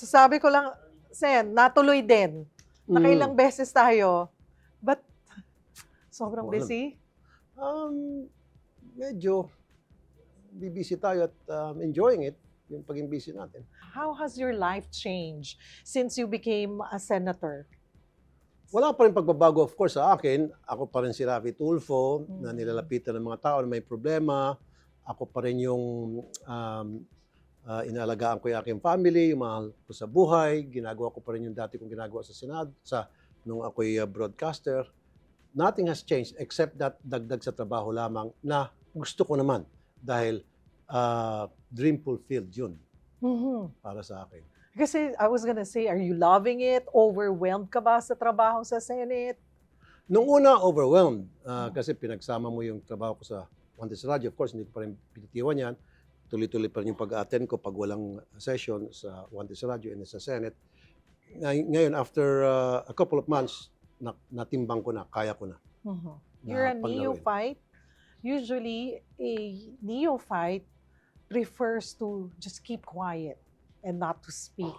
sabi ko lang, Sen, natuloy din. Nakailang beses tayo. But, sobrang Wala. busy. Medyo busy tayo at enjoying it, yung paging busy natin. How has your life changed since you became a senator? Wala pa rin pagbabago, of course, sa akin. Ako pa rin si Rafi Tulfo, na nilalapitan ng mga tao na may problema. Ako pa rin yung inaalagaan ko yung aking family, yung mahal ko sa buhay. Ginagawa ko pa rin yung dati kong ginagawa sa Senado, nung ako'y broadcaster. Nothing has changed except that dagdag sa trabaho lamang na gusto ko naman dahil dream fulfilled yun para sa akin. Kasi I was gonna say, are you loving it? Overwhelmed ka ba sa trabaho sa Senate? Nung una, overwhelmed. Kasi pinagsama mo yung trabaho ko sa Wanted sa Radio. Of course, hindi ko pa rin pinitiwan yan. Tuloy-tuloy pa rin yung pag-attend ko pag walang session sa Wanted sa Radio and sa Senate. Ngayon, after a couple of months, natimbang ko na, kaya ko na. You're a paglawin. neophyte. Usually, a neophyte prefers to just keep quiet and not to speak.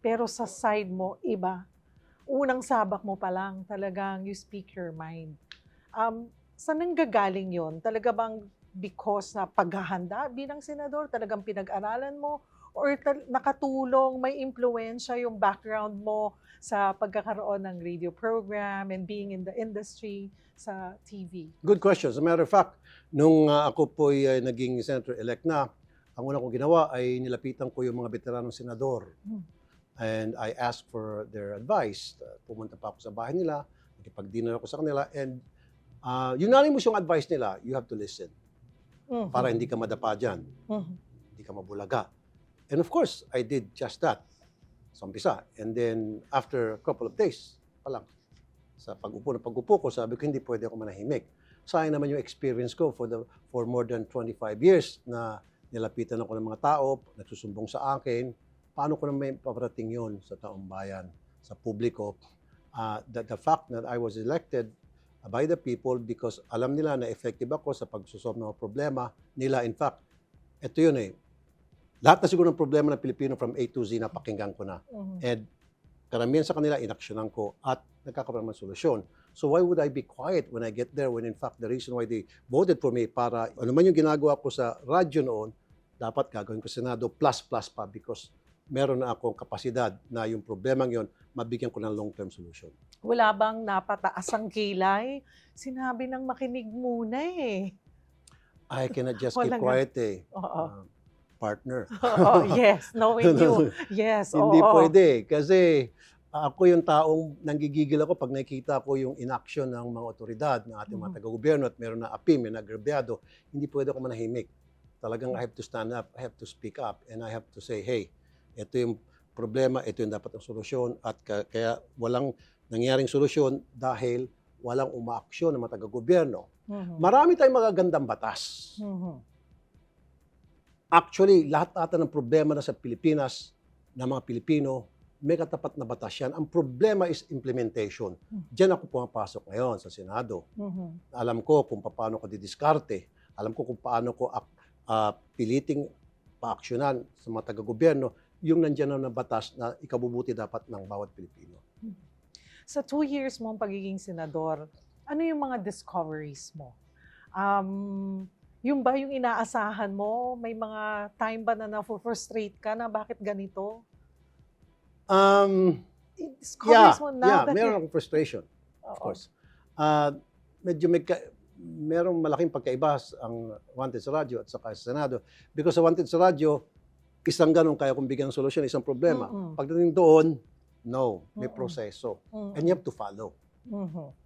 Pero sa side mo, iba. Unang sabak mo pa lang, talagang you speak your mind. Saan nanggagaling yon? Talaga bang because na paghahanda bilang senador, talagang pinag-aralan mo? Or nakatulong, may impluensya yung background mo sa pagkakaroon ng radio program and being in the industry sa TV? Good question. As a matter of fact, nung ako po'y naging senator-elect na, ang una kong ginawa ay nilapitan ko yung mga veteranong senador. And I asked for their advice. Pumunta pa ako sa bahay nila, nakipag-dinner ako sa kanila, and unanimous yung advice nila, you have to listen. Para hindi ka madapa dyan. Hindi ka mabulaga. And of course, I did just that sa umpisa. And then, after a couple of days, palang, sa pag-upo ko, sabi ko, hindi pwede ako manahimik. Sayang naman yung experience ko for more than 25 years na nilapitan ako ng mga tao, nagsusumbong sa akin. Paano ko naman paparating yun sa taong bayan, sa publiko? The fact that I was elected by the people because alam nila na effective ako sa pagsusolve ng mga problema nila. In fact, ito yun lahat na siguro ng problema ng Pilipino from A to Z napakinggan ko na. And karamihan sa kanila, inaksyonan ko at nagkakaroon ng solusyon. So why would I be quiet when I get there when in fact the reason why they voted for me para ano man yung ginagawa ko sa radyo noon, dapat gagawin ko sa Senado plus pa because meron na akong kapasidad na yung problemang yon mabigyan ko ng long-term solution. Wala bang napataas ang kilay? Sinabi ng makinig muna I cannot just keep Walang quiet Oo. partner. Yes, knowing you. Yes, Hindi oo. pwede kasi ako yung taong nanggigigil ako pag nakikita ko yung inaction ng mga otoridad, ng ating mga taga-gobyerno at meron na api, may nagrabyado. Hindi pwede ako manahimik. Talagang I have to stand up, I have to speak up, and I have to say, hey, ito yung problema, ito yung dapat ang solusyon at kaya walang nangyaring solusyon dahil walang umaaksyon ng mga taga-gobyerno. Marami tayong magagandang batas. Actually, lahat ata ng problema na sa Pilipinas, ng mga Pilipino, may katapat na batas yan. Ang problema is implementation. Diyan ako pumapasok ngayon sa Senado. Alam ko kung paano ko didiskarte. Alam ko kung paano ko piliting paaksyonan sa mga taga-gobyerno yung nandiyan na batas na ikabubuti dapat ng bawat Pilipino. Sa 2 years mo ang pagiging senador, ano yung mga discoveries mo? Yung ba yung inaasahan mo? May mga time ba na na-frustrate ka na bakit ganito? Discoveries mo na that meron akong frustration, of course. Medyo merong malaking pagkaiba ang Wanted sa Radio at saka sa Senado. Because sa Wanted sa Radio, isang ganun kaya kung bigyan ng solusyon, isang problema. Pagdating doon, no, may proseso. And you have to follow.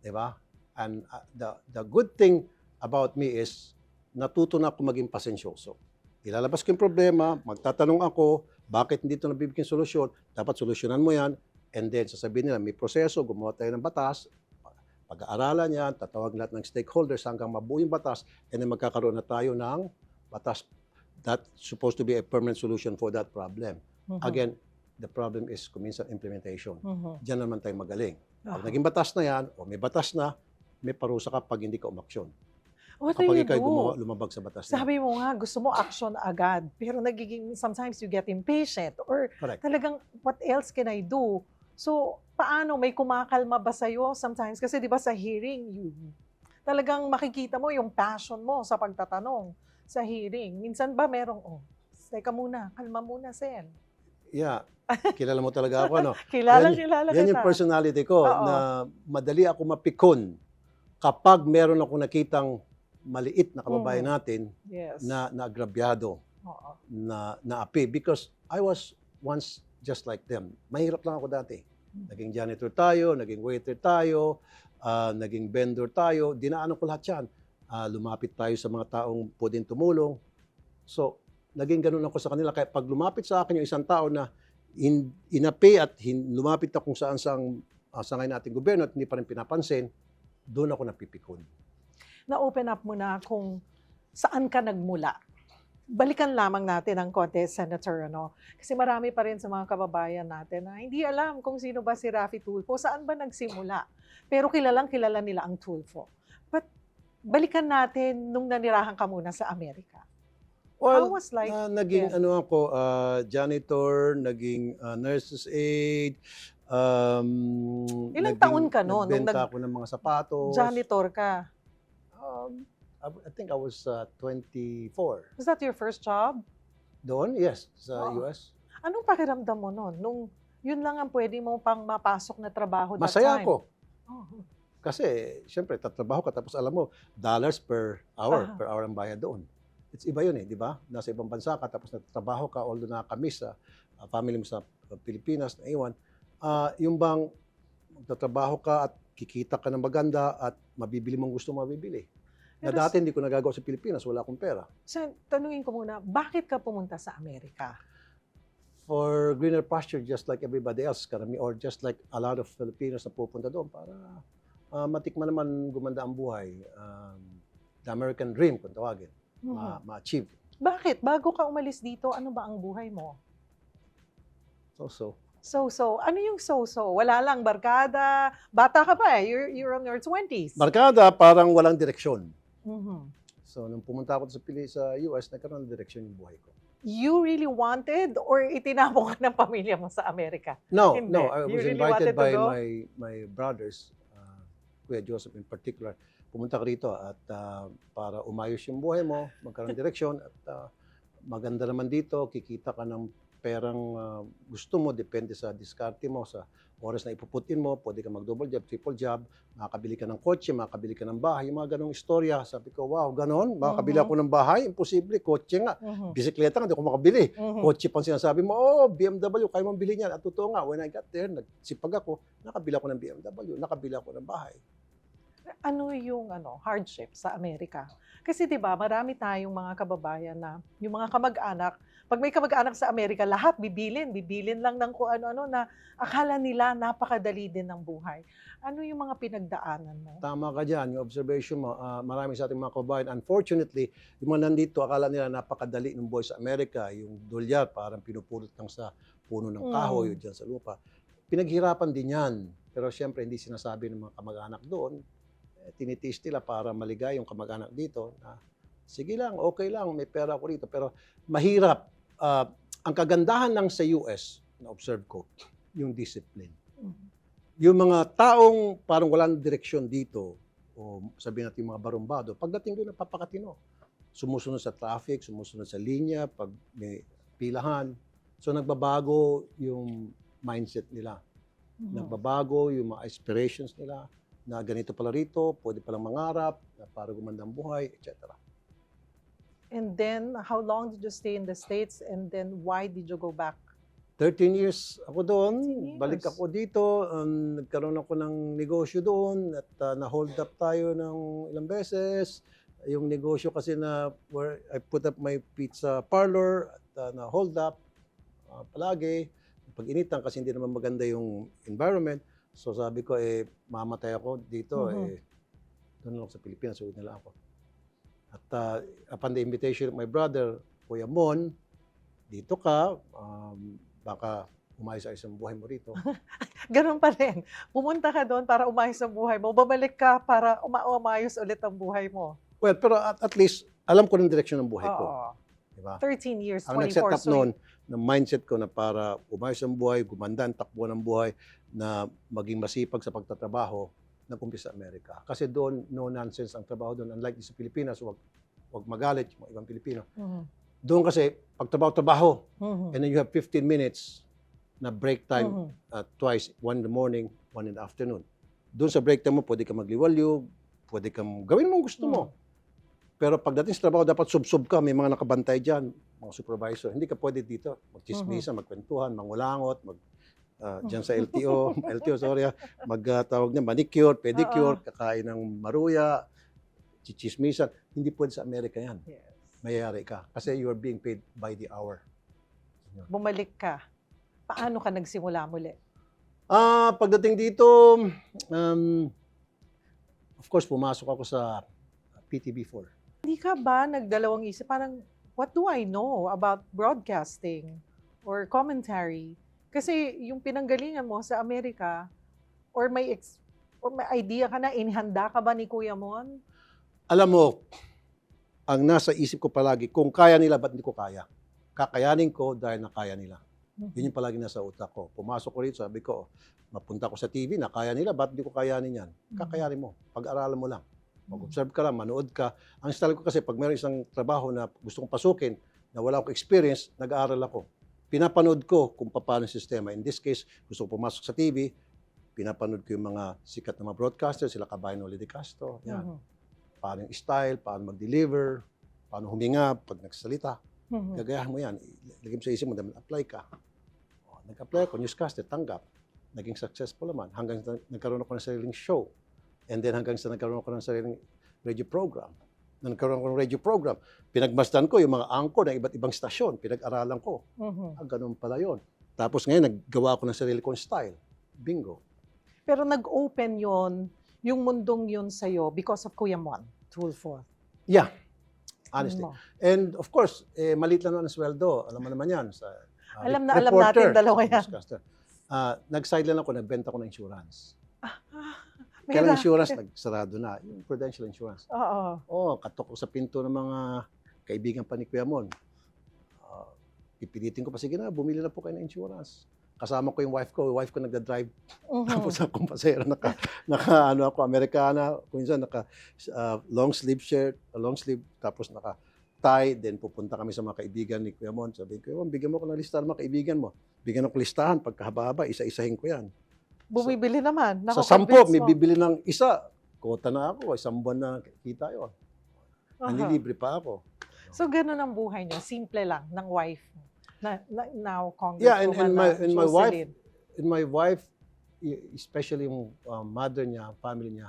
Diba? And the good thing about me is, natuto na ako maging pasensyoso. Ilalabas ko yung problema, magtatanong ako, bakit hindi ito nabibigyan solusyon, dapat solusyonan mo yan, and then sasabihin nila, may proseso, gumawa tayo ng batas, pag-aaralan yan, tatawag lahat ng stakeholders hanggang mabuo yung batas, and then magkakaroon na tayo ng batas that's supposed to be a permanent solution for that problem. Again, the problem is kuminsan implementation. Diyan naman tayo magaling. Pag naging batas na yan, o may batas na, may parusa ka pag hindi ka umaksyon. What do kapag you ikaw do? lumabag sa batas niya. Sabi mo nga, gusto mo action agad. Pero sometimes you get impatient. Or Correct. talagang, what else can I do? So, paano? May kumakalma ba sa'yo sometimes? Kasi di ba sa hearing, talagang makikita mo yung passion mo sa pagtatanong sa hearing. Minsan ba merong, teka muna, kalma muna, Sen. Yeah. Kilala mo talaga ako, no? Kilala Yan kita. yung personality ko, Oo. na madali ako mapikon kapag meron ako nakitang maliit na kababayan natin Yes. na agrabyado, Oo. na naapi. Because I was once just like them. Mahirap lang ako dati. Naging janitor tayo, naging waiter tayo, naging vendor tayo. Dinaanan ko lahat yan. Lumapit tayo sa mga taong pwedeng tumulong. So, naging ganun ako sa kanila. Kaya pag lumapit sa akin yung isang tao na inapi at lumapit na kung saan sa ngayon ating gobyerno at hindi pa rin pinapansin, doon ako napipikon. Na-open up mo na kung saan ka nagmula. Balikan lamang natin ang konti, Senator, ano? Kasi marami pa rin sa mga kababayan natin na hindi alam kung sino ba si Raffy Tulfo, saan ba nagsimula. Pero kilalang kilala nila ang Tulfo. But balikan natin nung nanirahan ka muna sa Amerika. How was like? Naging ako, janitor, naging nurse's aide. Ilang taon ka noon? Nagbenta ako ng mga sapatos. Janitor ka. I think I was 24. Was that your first job? Doon, yes, sa Wow. US. Anong pakiramdam mo noon? Nung yun lang ang pwede mo pang mapasok na trabaho that Masaya time? ako. Oh. Kasi, syempre, tatrabaho ka tapos alam mo, dollars per hour, Ah. per hour ang bayad doon. It's iba yun di ba? Nasa ibang bansa ka tapos nagtatrabaho ka, although nakakamiss sa family mo sa Pilipinas, na iwan. Yung bang magtatrabaho ka at kikita ka ng maganda at mabibili mong gusto mabibili. Na Pero dati hindi ko nagagawa sa Pilipinas, wala akong pera. tanungin ko muna, bakit ka pumunta sa Amerika? For greener pasture, just like everybody else, or just like a lot of Filipinos na pupunta doon para matikman naman gumanda ang buhay. The American dream, kung tawagin, ma-achieve. Bakit? Bago ka umalis dito, ano ba ang buhay mo? So. So, ano yung so-so? Wala lang, barkada. Bata ka pa eh. You're on your 20s. Barkada, parang walang direksyon. Mhm. So, nung pumunta ako sa US, nagkaroon ng direksyon yung buhay ko. You really wanted or itinapon ka ng pamilya mo sa Amerika? No, Hindi. I You was really invited wanted to by go? my brothers, Kuya Joseph in particular. Pumunta ka rito at para umayos yung buhay mo, magkaroon ng direksyon at maganda naman dito, kikita ka ng perang gusto mo, depende sa diskarte mo, sa oras na ipuputin mo, pwede ka mag-double job, triple job, makakabili ka ng kotse, makakabili ka ng bahay, yung mga ganong istorya. Sabi ko, wow, ganon, makakabili ako ng bahay, imposible, kotse nga. Bisikleta nga, hindi ko makabili. Kotse pang sinasabi mo, BMW, kaya mong bilhin yan. At totoo nga, when I got there, nagsipag ako, nakabila ako ng BMW, nakabila ako ng bahay. Ano yung hardship sa Amerika? Kasi 'di ba, marami tayong mga kababayan na yung mga kamag-anak, pag may kamag-anak sa Amerika, lahat bibilin lang ng kung ano-ano na akala nila napakadali din ng buhay. Ano yung mga pinagdaanan mo? Tama ka dyan, yung observation mo, marami sa ating mga kababayan, unfortunately, yung mga nandito, akala nila napakadali ng buhay sa Amerika, yung dolyar, parang pinupulot lang sa puno ng kahoy, dyan sa lupa. Pinaghirapan din yan, pero syempre hindi sinasabi ng mga kamag-anak doon, tinitiis nila para maligay yung kamag-anak dito na sige lang, okay lang, may pera ako rito. Pero mahirap. Ang kagandahan lang sa US, na-observe ko, yung discipline. Yung mga taong parang walang direksyon dito, o sabihin natin yung mga barumbado, pagdating doon, napapakatino. Sumusunod sa traffic, sumusunod sa linya, pag may pilahan. So nagbabago yung mindset nila. Nagbabago yung mga aspirations nila, na ganito pala rito, pwede palang mangarap, na para gumanda ang buhay, etc. And then, how long did you stay in the States? And then, why did you go back? 13 years ako doon, 13 years. balik ako dito, nagkaroon ako ng negosyo doon, at na-hold up tayo ng ilang beses. Yung negosyo kasi where I put up my pizza parlor, at na-hold up palagi. Pag-initan kasi hindi naman maganda yung environment. So sabi ko, mamatay ako dito, doon lang sa Pilipinas, uwi na lang ako. At upon the invitation of my brother, Kuya Mon, dito ka, baka umayos-ayos ang buhay mo rito. Ganun pa rin. Pumunta ka doon para umayos ang buhay mo. Babalik ka para umayos ulit ang buhay mo. Well, pero at least, alam ko ng direksyon ng buhay ko. Oo. Diba? 13 years, Ang 24. nag-set up So, noon, na mindset ko na para umayos ang buhay, gumanda ang takbo ng buhay, na maging masipag sa pagtatrabaho, nag-umpisa sa Amerika. Kasi doon, no nonsense ang trabaho doon. Unlike sa Pilipinas, wag magalit yung mga ibang Pilipino. Doon kasi, pagtrabaho-trabaho, and then you have 15 minutes na break time twice, one in the morning, one in the afternoon. Doon sa break time mo, pwede ka magliwalyo, pwede kang gawin mo ang gusto mo. Pero pagdating sa trabaho, dapat sub-sub ka, may mga nakabantay dyan, mga supervisor. Hindi ka pwede dito magchismisan, magkwentuhan, mangulangot, dyan sa LTO, magtawag niya, manicure, pedicure, kakain ng maruya, chichismisan. Hindi pwede sa Amerika yan. yes. Mayayari ka. Kasi you are being paid by the hour. Bumalik ka. Paano ka nagsimula muli? Pagdating dito, of course, pumasok ako sa PTV4. Hindi ka ba nagdalawang isip? Parang, what do I know about broadcasting or commentary? Kasi yung pinanggalingan mo sa Amerika, or may idea ka na, inihanda ka ba ni Kuya Mon? Alam mo, ang nasa isip ko palagi, kung kaya nila, ba't hindi ko kaya? Kakayanin ko dahil nakaya nila. Yun yung palagi nasa utak ko. Pumasok ko rito, sabi ko, mapunta ko sa TV, na kaya nila, ba't hindi ko kayanin yan? Kakayanin mo. Pag-aralan mo lang. Mag-observe ka lang, manood ka. Ang style ko kasi, pag mayroon isang trabaho na gusto kong pasukin, na wala akong experience, nag-aaral ako. Pinapanood ko kung paano yung sistema. In this case, gusto ko pumasok sa TV, pinapanood ko yung mga sikat na mga broadcasters, sila Kabayan Oli de Castro. Yan. Paano yung style, paano mag-deliver, paano huminga pag nagsalita. Gagayahan mo yan. Lagay mo sa isip mo, apply ka. Nag-apply ako, newscaster, tanggap. Naging successful naman. Hanggang nagkaroon ako ng sariling show. And then hanggang sa nagkaroon ako ng sariling radio program. Nagkaroon ako ng radio program. Pinagmasdan ko yung mga anchor ng iba't ibang stasyon. Pinag-aralan ko. Ganun pala yun. Tapos ngayon, naggawa ako ng sarili kong style. Bingo. Pero nag-open yon yung mundong yun sa'yo because of Kuya Mon, Tulfo. Yeah. Honestly. And of course, maliit lang naman ang sweldo. Alam mo naman yan. Sa, alam natin dalawa yan. Nag-sideline ako, nagbenta ko ng insurance. Kaya ang insurance, nagsarado na. Yung Prudential Insurance. Oo. Katok ko sa pinto ng mga kaibigan pa ni Kuya Mon. Pipilitin ko pa, sige na, bumili na po kayo ng insurance. Kasama ko yung wife ko. Yung wife ko nagda-drive. Tapos akong pasero, naka ano ako, Americana. Kung minsan, long sleeve shirt, long sleeve, tapos naka-tie. Then pupunta kami sa mga kaibigan ni Kuya Mon. Sabi ko, bigyan mo ko ng listahan ng mga kaibigan mo. Bigyan ako listahan. Pagkahaba-haba, isa-isahin ko yan. Bumibili naman. Sa 10, may bibili ng isa. Kota na ako. 1 buwan na kita yun. Nanilibre pa ako. So, ganun ang buhay niya. Simple lang, ng wife mo. Now, yeah, Congresswoman and my wife, especially yung mother niya, family niya,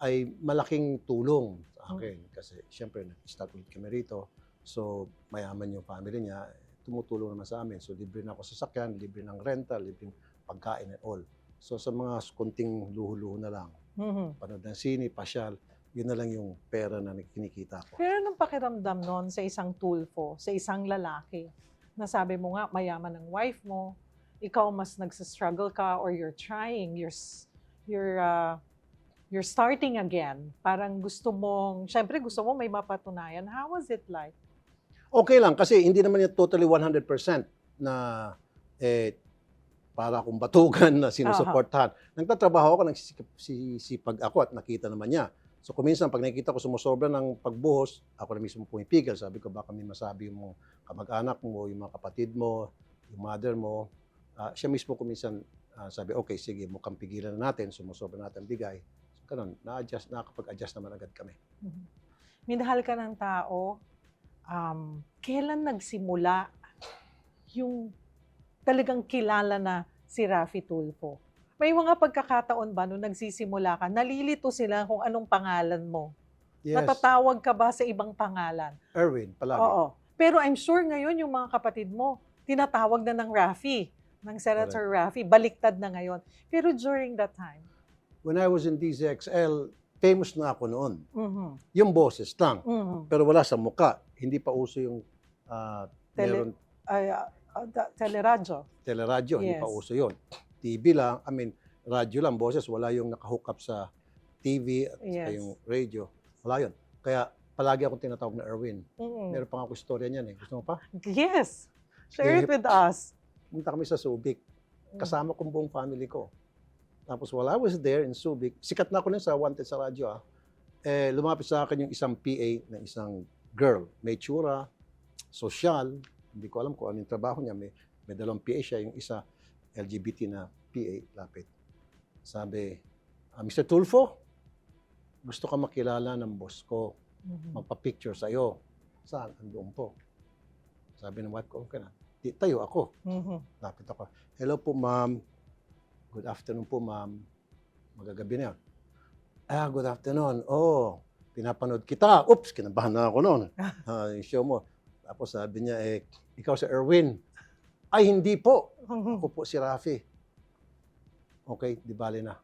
ay malaking tulong sa akin. Kasi siyempre, nag-start ulit kami rito. So, mayaman yung family niya. Tumutulong naman sa amin. So, libre na ako sa sasakyan, libre ng rental, libre ng pagkain and all. So, sa mga kunting luho-luho na lang, panood ng sine, pasyal, yun na lang yung pera na kinikita ko. Pero anong pakiramdam nun sa isang Tulfo, sa isang lalaki, na sabi mo nga, mayaman ang wife mo, ikaw mas nagsastruggle ka or you're trying, you're starting again. Parang gusto mong, syempre gusto mo may mapatunayan. How was it like? Okay lang, kasi hindi naman yung totally 100% na para akong batugan na sinusuportahan. Nagtatrabaho ako, nagsisipag ako at nakita naman niya. So kung minsan, pag nakikita ko sumusobra ng pagbuhos, ako na mismo pumipigil. Sabi ko, baka may masabi yung kamag-anak mo, yung mga kapatid mo, yung mother mo. Siya mismo kung minsan sabi, okay, sige, mukhang pigilan na natin, sumusobra natin bigay. So ganun, nakakapag-adjust naman agad kami. Minahal ka ng tao, kailan nagsimula yung talagang kilala na si Raffy Tulfo? May mga pagkakataon ba nung nagsisimula ka, nalilito sila kung anong pangalan mo? Yes. Natatawag ka ba sa ibang pangalan? Erwin, palagi. Oo. Pero I'm sure ngayon yung mga kapatid mo, tinatawag na ng Raffy, ng Senator Raffy, baliktad na ngayon. Pero during that time? When I was in DZXL, famous na ako noon. Yung boses lang. Pero wala sa muka. Hindi pa uso yung teleradyo. Teleradyo, hindi pa uso yun. TV lang, radyo lang, boses, wala yung nakahook up sa TV at yung radio. Wala yun. Kaya palagi akong tinatawag na Erwin. Mm. Meron pa nga ako istorya niyan eh. Gusto mo pa? Yes. Share it with us. Punta kami sa Subic. Kasama kong buong family ko. Tapos while I was there in Subic, sikat na ako nun sa Wanted sa radyo lumapit sa akin yung isang PA na isang girl. May tsura, sosyal, hindi ko alam kung ano yung trabaho niya. May dalawang PA siya, yung isa LGBT na PA, lapit. Sabi, Mr. Tulfo, gusto ka makilala ng boss ko. Magpa-picture sa'yo. Saan? Andoon po. Sabi ng wife ko, okay na. Tayo ako. Lapit ako. Hello po, ma'am. Good afternoon po, ma'am. Magagabi na yun. Good afternoon. Oh, pinapanood kita. Oops, kinabahan na ako noon. Yung show mo. Tapos sabi niya, ikaw si Erwin. Ay, hindi po. Ako po si Rafi. Okay, di bali na.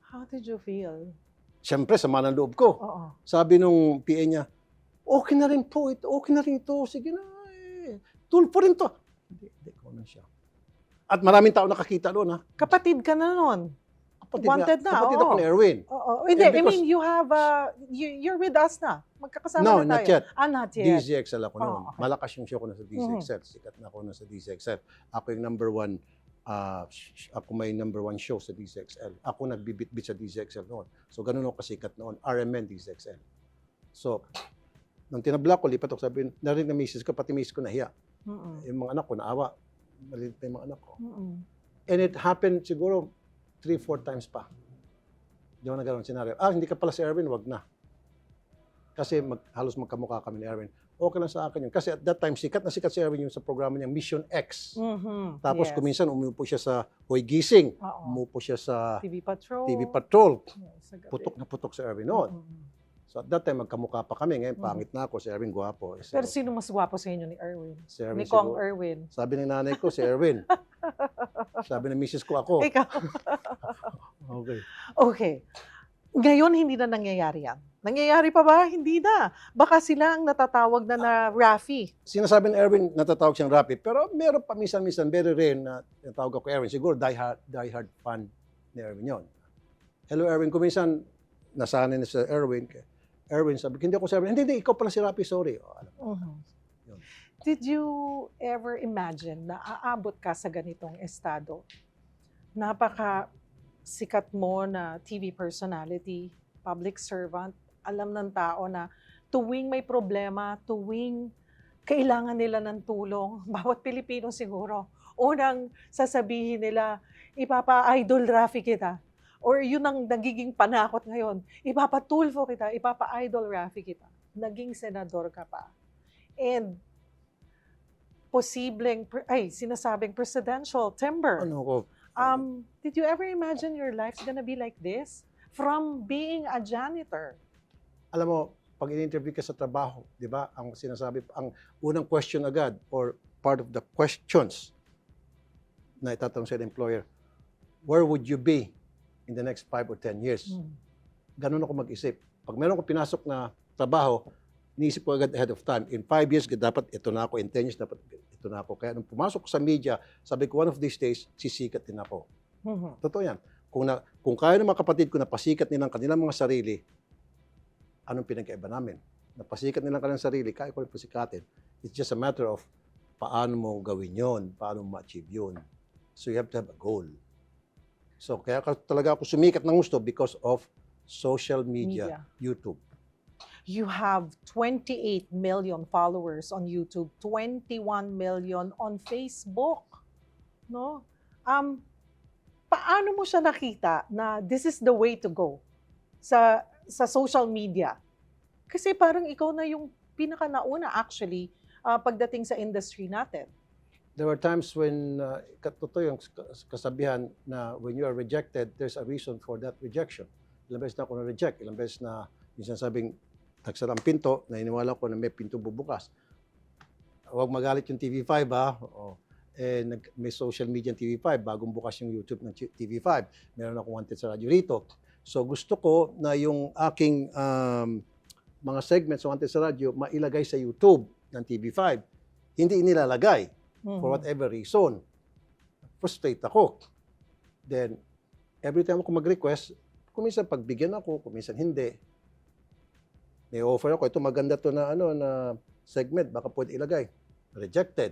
How did you feel? Siyempre, sama ng loob ko. Oo. Sabi nung PA niya, okay na rin po ito. Okay na rin ito. Sige na. Tulpo rin to. Hindi ko na siya. At maraming tao nakakita doon, ha? Kapatid ka na nun. Wanted na, kapatid oo. ako ni Erwin. Oo. Hindi, And I mean, you have, you're with us na. Magkakasama No, na tayo. not yet. Not yet. DZXL ako noon. Okay. Malakas yung show ko na sa DZXL. Sikat na ako na sa DZXL. Ako yung number one, ako may number one show sa DZXL. Ako nagbibitbit sa DZXL noon. So, ganun ako kasikat noon. RMN DZXL. So, nung tinabla ko, lipat ako sabi, narinig na misis ko, pati misis ko nahiya. Yung mga anak ko, naawa. Maliit pa yung mga anak ko. And it happened siguro 3-4 times pa. Di ako nagkaroon ng senaryo. Hindi ka pala si Erwin, wag na. Kasi halos magkamukha kami ni Erwin. Okay lang sa akin yun. Kasi at that time, sikat na sikat si Erwin yung sa programa niyang Mission X. Tapos kuminsan, umupo siya sa Hoy Gising. Umupo siya sa TV Patrol. TV Patrol. Sa gabi. Putok na putok si Erwin noon. So at that time, magkamukha pa kami. Ngayon, pangit na ako. Si Erwin, gwapo. So, Pero sino mas gwapo sa inyo ni Erwin? si Erwin Ni Kong siguro. Erwin. Sabi ng nanay ko, si Erwin. Sabi ng misis ko, ako. Ikaw. Okay. Okay. Ngayon, hindi na nangyayari yan. Nangyayari pa ba? Hindi na. Baka sila ang natatawag na Rafi. Sinasabi ni Erwin, natatawag siyang Rapi, pero meron pa minsan-minsan, very rare na natawag ako Erwin. Siguro die-hard fan ni Erwin yon. Hello Erwin, kung minsan nasanay na sa Erwin, sabi, hindi ako si Erwin, hindi, ikaw pala si Rapi, sorry. Alam mo. Yun. Did you ever imagine na aabot ka sa ganitong estado? Napaka sikat mo na TV personality, public servant, alam ng tao na tuwing may problema, tuwing kailangan nila ng tulong, bawat Pilipino siguro, unang sasabihin nila, ipapa-idol Rafi kita. Or yun ang nagiging panakot ngayon, ipapa-Tulfo kita, ipapa-idol Rafi kita. Naging senador ka pa. And sinasabing presidential timber. Ano ko? Did you ever imagine your life's gonna be like this? From being a janitor. Alam mo, pag in-interview ka sa trabaho, di ba, ang sinasabi, ang unang question agad, or part of the questions na itatanong sa employer, where would you be in the next 5 or 10 years? Ganun ako mag-isip. Pag meron ko pinasok na trabaho, iniisip ko agad ahead of time. In 5 years, dapat ito na ako. In 10 years, dapat ito na ako. Kaya nung pumasok ko sa media, sabi ko, one of these days, sisikat din ako. Totoo yan. Kung kaya ng mga kapatid ko na pasikat nilang kanilang mga sarili, anong pinagkaiba namin? Napasikat nilang kanilang sarili, kaya ko rin pasikatin. It's just a matter of paano mo gawin yon, paano mo ma-achieve yun. So you have to have a goal. So kaya talaga ako sumikat ng gusto because of social media. YouTube. You have 28 million followers on YouTube, 21 million on Facebook. No? Paano mo siya nakita na this is the way to go sa social media? Kasi parang ikaw na yung pinaka-nauna actually pagdating sa industry natin. There were times when, totoo yung kasabihan na when you are rejected, there's a reason for that rejection. Ilang beses na ako na-reject, ilang beses na minsan sabing, tagsara ang pinto, naniniwala ko na may pinto bubukas. Huwag magalit yung TV5 ha. May social media ng TV5, bagong bukas yung YouTube ng TV5. Meron akong wanted sa radyo rito. So gusto ko na yung aking mga segments sa wanted sa radyo mailagay sa YouTube ng TV5. Hindi inilalagay for whatever reason. Frustrate ako. Then, every time ako mag-request, kuminsan pagbigyan ako, kuminsan hindi. may offer ako, ito maganda to na na segment, baka pwede ilagay. Rejected.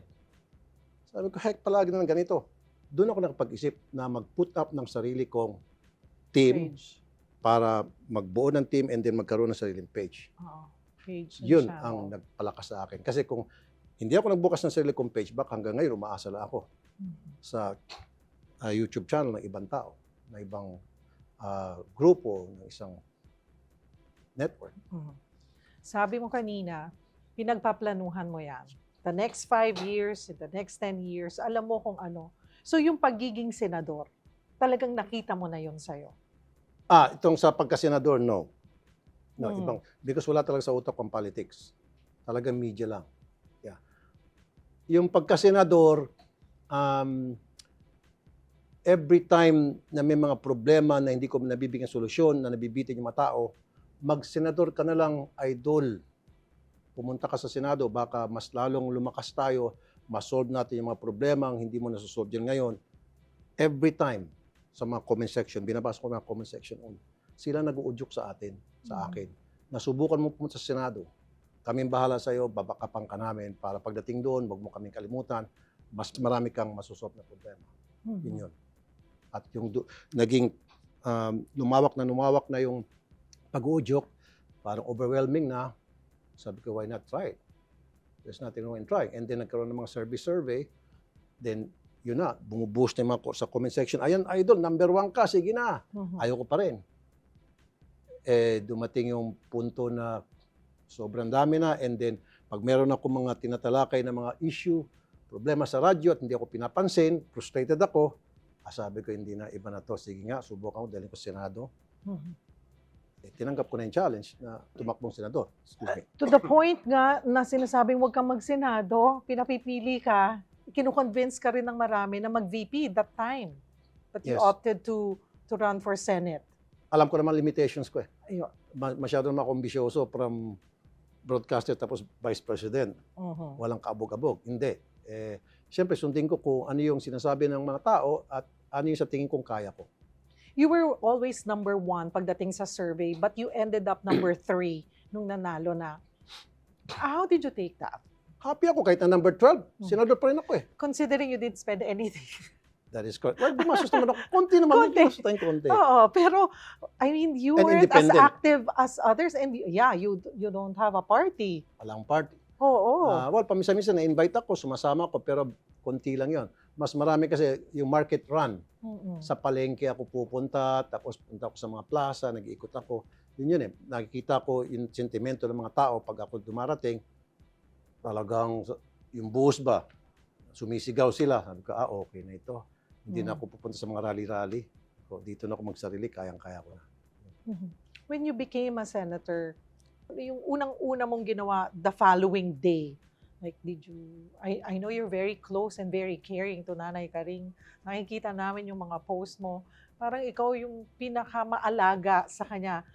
Sabi ko, heck, palagi na ganito. Doon ako nakapag-isip na mag-put up ng sarili kong team Page. para magbuo ng team and then magkaroon ng sariling page. Oo. Page ng Yun channel. ang nagpalakas sa akin. Kasi kung hindi ako nagbukas ng sarili kong page, baka hanggang ngayon umaasa lang ako sa YouTube channel ng ibang tao, ng ibang grupo, ng isang network. Mhm. Sabi mo kanina, pinagpaplanuhan mo yan. The next 5 years, the next 10 years, alam mo kung ano. So yung pagiging senador, talagang nakita mo na yun sa'yo. Itong sa pagkasenador, no. No, Mm. ibang, because wala talaga sa utak ang politics. Talagang media lang. Yeah. Yung pagkasenador, every time na may mga problema na hindi ko nabibigyan solusyon, na nabibitin yung mga tao, mag-senador ka na lang, idol. Pumunta ka sa Senado, baka mas lalong lumakas tayo, ma-solve natin yung mga problema ang hindi mo nasosolve yan ngayon. Every time, sa mga comment section, binabasa ko mga comment section, sila nag-uudyok sa atin, sa akin. Nasubukan mo pumunta sa Senado, kaming bahala sa iyo, babakapan ka namin para pagdating doon, wag mo kaming kalimutan, mas marami kang masosolve na problema. Yun yun. At yung naging lumawak na yung pag-uudyok, parang overwhelming na. Sabi ko, why not try it? There's nothing wrong in trying. And then nagkaroon ng mga survey, then yun na, bumuboost na yung mga sa comment section. Ayan, idol, number 1 ka, sige na. Ayoko pa rin. Dumating yung punto na sobrang dami na, and then pag meron ako mga tinatalakay na mga issue, problema sa radyo at hindi ako pinapansin, frustrated ako, sabi ko, hindi na, iba na to. Sige nga, subukan ko, dahil ko sa Senado. Tinanggap ko na yung challenge na tumakbong senador. Excuse me. To the point nga na sinasabing huwag kang mag-senado, pinapipili ka, kinukonvince ka rin ng marami na mag-VP that time. But you Yes. opted to run for Senate. Alam ko naman limitations ko eh. Ayun. Masyado naman ako ambisyoso from broadcaster tapos vice president. Mhm. Walang kaabog-abog. Hindi. Siyempre, sundin ko kung ano yung sinasabi ng mga tao at ano yung sa tingin kong kaya ko. You were always number 1 pagdating sa survey, but you ended up number 3 nung nanalo na. How did you take that? Happy ako kahit na number 12. Senador pa rin ako eh. Considering you didn't spend anything. That is correct. Well, gumastos naman ako. Konti naman. Konti. Gumastos tayong konti. Oo, pero I mean, you And weren't as independent. active as others, and yeah, you don't have a party. Walang party. Oo. Well, paminsan-minsan na-invite ako, sumasama ako, pero konti lang yon. Mas marami kasi yung market run. Sa palengke ako pupunta, tapos punta ako sa mga plaza, nag-iikot ako. Yun eh. Nakikita ko yung sentimento ng mga tao pag ako dumarating. Talagang yung buhos ba, sumisigaw sila. Sabi ko, okay na ito. Hindi na ako pupunta sa mga rally-rally. Dito na ako magsarili, kayang-kaya ko na. When you became a senator, yung unang-una mong ginawa the following day, like did you, I know you're very close and very caring to Nanay Karing. Nakikita namin yung mga post mo. Parang ikaw yung pinakamaalaga sa kanya.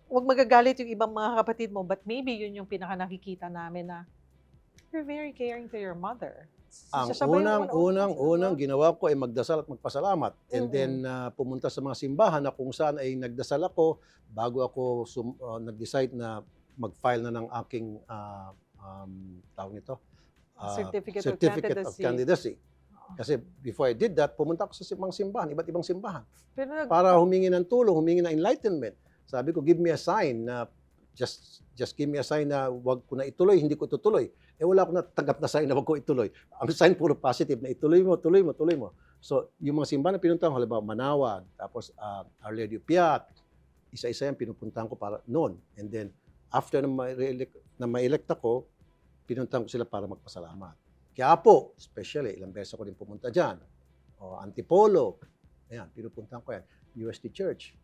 Huwag magagalit yung ibang mga kapatid mo, but maybe yun yung pinaka nakikita namin na you're very caring to your mother. Ang Siya ba yung unang ginawa ko ay magdasal at magpasalamat. And Mm-mm. then pumunta sa mga simbahan na kung saan ay nagdasal ako bago ako nag-decide na mag-file na ng aking tawag nito, Certificate of candidacy. Kasi before I did that, pumunta ako sa mga simbahan, iba't ibang simbahan, Pero para humingi ng tulong, humingi ng enlightenment. Sabi ko, give me a sign na just give me a sign na wag ko na ituloy, hindi ko tutuloy. Wala akong natanggap na sign na wag ko ituloy. Ang sign puro positive na ituloy mo, tuloy mo, tuloy mo. So, yung mga simbahan na pinuntahan, halimbawa Manawan, tapos Our Lady of Piat, isa-isa yung pinupuntahan ko para noon. And then, after na ma-elect ako, pinuntahan ko sila para magpasalamat. Quiapo, especially, ilang beses ako din pumunta dyan. Antipolo, ayan, pinupuntahan ko yan. UST Church.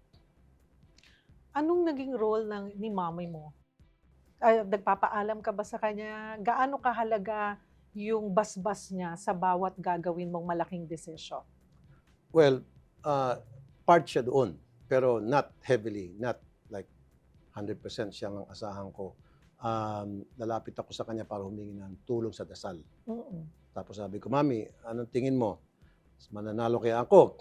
anong naging role ni mommy mo? Nagpapaalam ka ba sa kanya? Gaano kahalaga yung basbas niya sa bawat gagawin mong malaking desisyon? Well, part siya doon, pero not heavily, not like 100% siya ang asahan ko. Lalapit ako sa kanya para humingi ng tulong sa dasal. Tapos sabi ko, Mami, anong tingin mo? Mananalo kaya ako?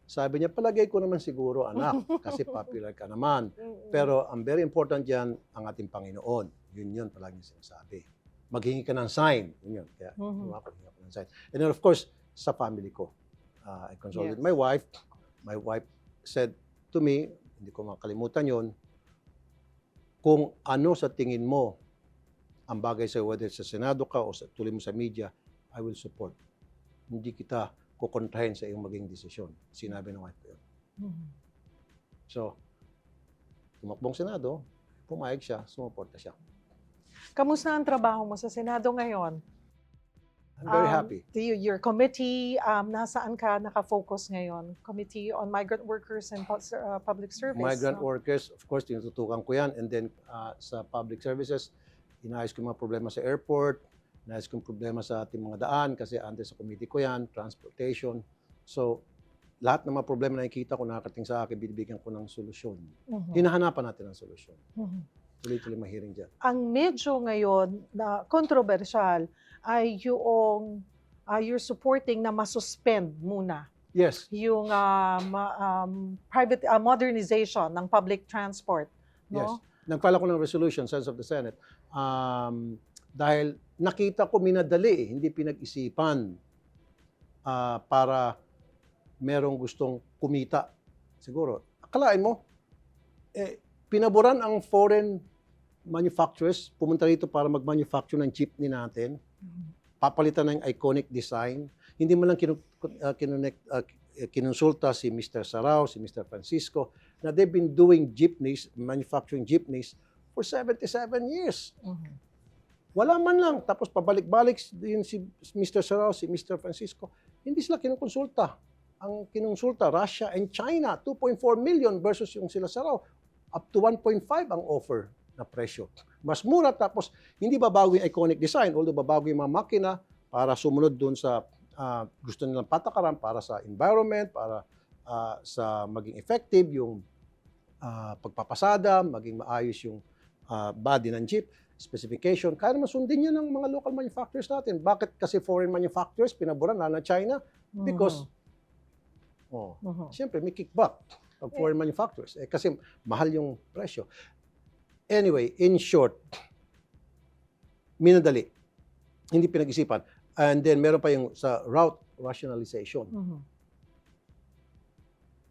Sabi niya, palagay ko naman siguro, anak, kasi popular ka naman. Pero ang very important dyan, ang ating Panginoon. Yun palagi niya sinasabi. Maghingi ka ng sign. Yun. Kaya, hingi ako ng sign. And then, of course, sa family ko. I consulted my wife. My wife said to me, hindi ko makalimutan yon, kung ano sa tingin mo ang bagay sa whether sa Senado ka o sa tuloy mo sa media, I will support. Hindi kita kukontrahin sa iyong maging desisyon. Sinabi ng wife ko yun. So, tumakbong Senado, pumayag siya, sumuporta siya. Kamusta ang trabaho mo sa Senado ngayon? I'm very happy. Your committee, nasaan ka nakafocus ngayon? Committee on Migrant Workers and Public Service. Migrant workers, of course, tinututukan ko yan. And then sa public services, inaayos ko yung mga problema sa airport, inaayos ko yung problema sa ating mga daan kasi under sa committee ko yan, transportation. So, lahat ng mga problema na nakikita ko, nakakating sa akin, binibigyan ko ng solusyon. Hinahanapan natin ng solusyon. Tuloy-tuloy mahiring dyan. Ang medyo ngayon na controversial ay yung you're supporting na masuspend muna Yes. yung private modernization ng public transport. No? Yes. Nagfile ako ng resolution, sense of the Senate, dahil nakita ko minadali, hindi pinag-isipan para merong gustong kumita. Siguro. Akalain mo, pinaboran ang foreign manufacturers, pumunta rito para mag-manufacture ng jeepney natin, papalitan ng iconic design. Hindi man lang kinonsulta si Mr. Sarao, si Mr. Francisco, na they've been doing jeepneys, manufacturing jeepneys for 77 years. Wala man lang. Tapos pabalik-balik din si Mr. Sarao, si Mr. Francisco. Hindi sila kinukonsulta. Ang kinonsulta, Russia and China, 2.4 million versus yung sila Sarao. Up to 1.5 ang offer na presyo. Mas mura, tapos hindi babago yung iconic design, although babago yung mga makina para sumunod dun sa gusto nilang patakaran para sa environment, para sa maging effective yung pagpapasada, maging maayos yung body ng jeep, specification. Kaya naman sundin yun ng mga local manufacturers natin. Bakit kasi foreign manufacturers pinaboran na China? Because, siyempre may kickback pag foreign manufacturers. Kasi mahal yung presyo. Anyway, in short, minadali. Hindi pinag-isipan. And then meron pa yung sa route rationalization.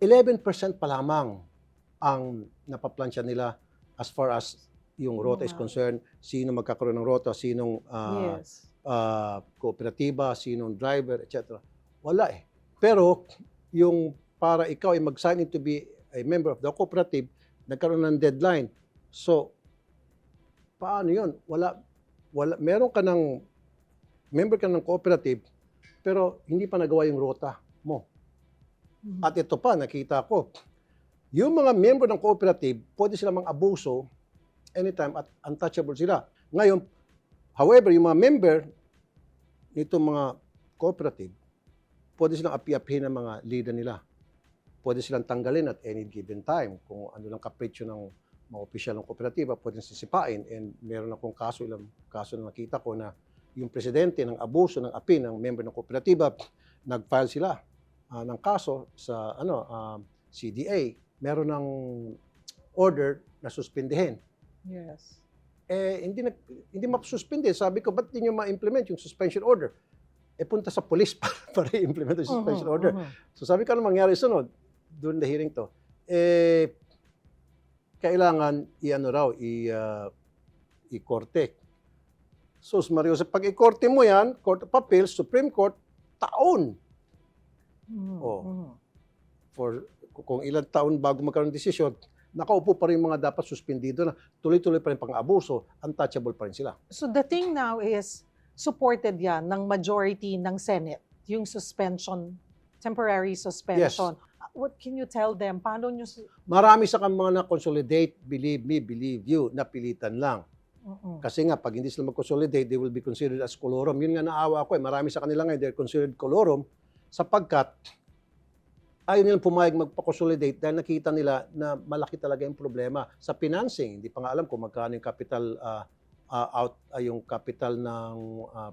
11% pa lamang ang napaplansya nila as far as yung rota is concerned. Sino magkakaroon ng rota, sinong kooperatiba, sinong driver, etc. Wala eh. Pero yung para ikaw ay mag-sign in to be a member of the cooperative, nagkaroon ng deadline. So, paano yun? Wala, meron ka ng, member ka ng cooperative, pero hindi pa nagawa yung rota mo. At ito pa, nakita ko, yung mga member ng cooperative, pwede sila mang-abuso anytime at untouchable sila. Ngayon, however, yung mga member nito mga cooperative, pwede silang api-apihin ng mga leader nila. Pwede silang tanggalin at any given time. Kung ano lang kapritsyo ng mga opisyal ng kooperatiba, pwede sisipain. And meron akong kaso, ilang kaso na nakita ko na yung presidente ng abuso ng api ng member ng kooperatiba, nag-file sila ng kaso sa CDA. Meron ng order na suspindihin. Yes. Hindi mapasuspindi. Sabi ko, ba't hindi nyo ma-implement yung suspension order? Punta sa police para i-implement yung suspension order. So sabi ko, ano mangyari sunod? During the hearing to. Kailangan i-korte. So, Mario, pag i-korte mo yan, Court of Appeals, Supreme Court, taon. Kung ilang taon bago magkaroon ng desisyon, nakaupo pa rin mga dapat suspendido na tuloy-tuloy pa rin pang-abuso, untouchable pa rin sila. So the thing now is, supported yan ng majority ng Senate, yung suspension, temporary suspension. Yes. What can you tell them? Paano nyo... Marami sa mga na-consolidate, believe me, believe you, napilitan lang. Kasi nga, pag hindi sila mag-consolidate, they will be considered as colorum. Yun nga naawa ako Marami sa kanila ngayon, they're considered colorum sapagkat ayaw nilang pumayag magpa-consolidate dahil nakita nila na malaki talaga yung problema sa financing. Hindi pa nga alam kung magkano yung capital yung capital ng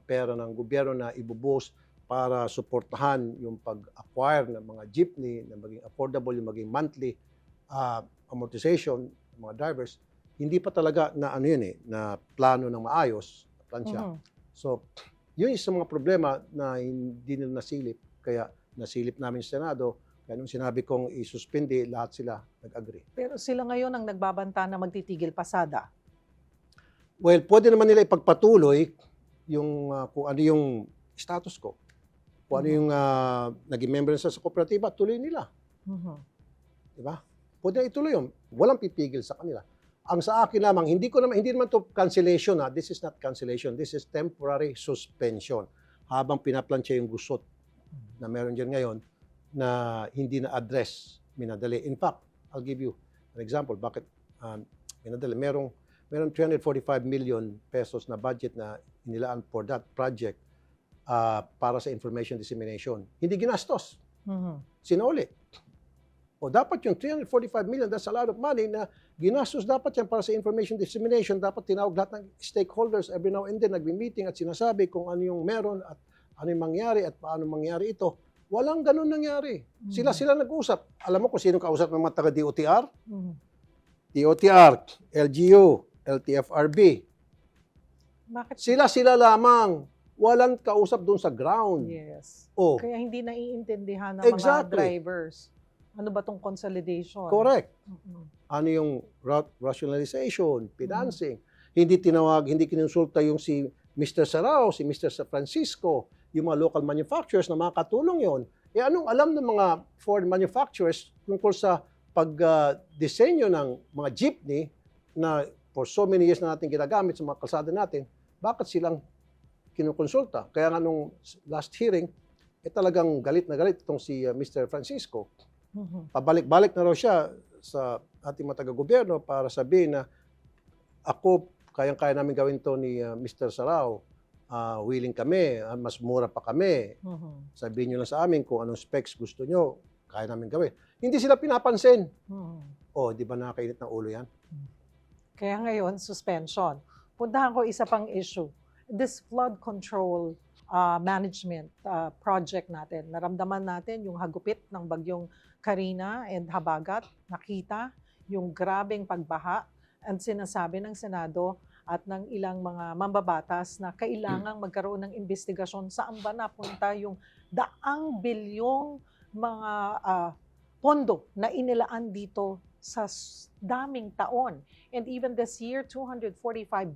pera ng gobyerno na ibubuhos para suportahan yung pag-acquire ng mga jeepney na maging affordable, yung maging monthly amortization ng mga drivers, hindi pa talaga na ano yun na plano ng maayos, na plansya. So, yun yung mga problema na hindi nila nasilip. Kaya nasilip namin sa Senado. Kaya nung sinabi kong isuspindi, lahat sila nag-agree. Pero sila ngayon ang nagbabanta na magtitigil pasada. Well, pwede naman nila ipagpatuloy yung kung ano yung status ko. Kung ano yung naging member sa kooperatiba, tuloy nila. Diba? Pwede na ituloy yun. Walang pipigil sa kanila. Ang sa akin lamang, hindi naman to cancellation. This is not cancellation. This is temporary suspension. Habang pinaplansya yung gusot na meron dyan ngayon na hindi na-address, minadali. In fact, I'll give you an example. Bakit minadali? Merong 345 million pesos na budget na inilaan for that project para sa information dissemination. Hindi ginastos. Sinauli. O dapat yung 345 million, that's a lot of money na ginastos dapat yan para sa information dissemination. Dapat tinawag lahat ng stakeholders every now and then, nagbi-meeting at sinasabi kung ano yung meron at ano yung mangyari at paano mangyari ito. Walang ganun nangyari. Sila nag-usap. Alam mo kung sino kausap ng mga taga-DOTR? DOTR, LGU, LTFRB. Bakit? Sila lamang. Walang kausap doon sa ground. Yes. Oh. Kaya hindi naiintindihan ng mga Exactly. drivers. Ano ba tong consolidation? Correct. Ano yung route rationalization, financing. Hindi kinonsulta yung si Mr. Sarao, si Mr. Francisco, yung mga local manufacturers na makakatulong yon. Anong alam ng mga foreign manufacturers tungkol sa pag-disenyo ng mga jeepney na for so many years na natin ginagamit sa mga kalsada natin, bakit silang kinukonsulta? Kaya nga nung last hearing, talagang galit na galit itong si Mr. Francisco. Pabalik-balik na raw siya sa ating mga taga-gobyerno para sabihin na ako, kayang-kaya namin gawin to ni Mr. Sarao. Willing kami, mas mura pa kami. Sabihin nyo lang sa amin kung anong specs gusto nyo, kaya namin gawin. Hindi sila pinapansin. Di ba nakakainit ng ulo yan? Kaya ngayon, suspension. Puntahan ko isa pang issue. This flood control management project natin. Naramdaman natin yung hagupit ng bagyong Karina and Habagat. Nakita yung grabeng pagbaha and sinasabi ng Senado at ng ilang mga mambabatas na kailangang magkaroon ng investigasyon saan ba napunta yung daang bilyong mga pondo na inilaan dito sa daming taon. And even this year, 245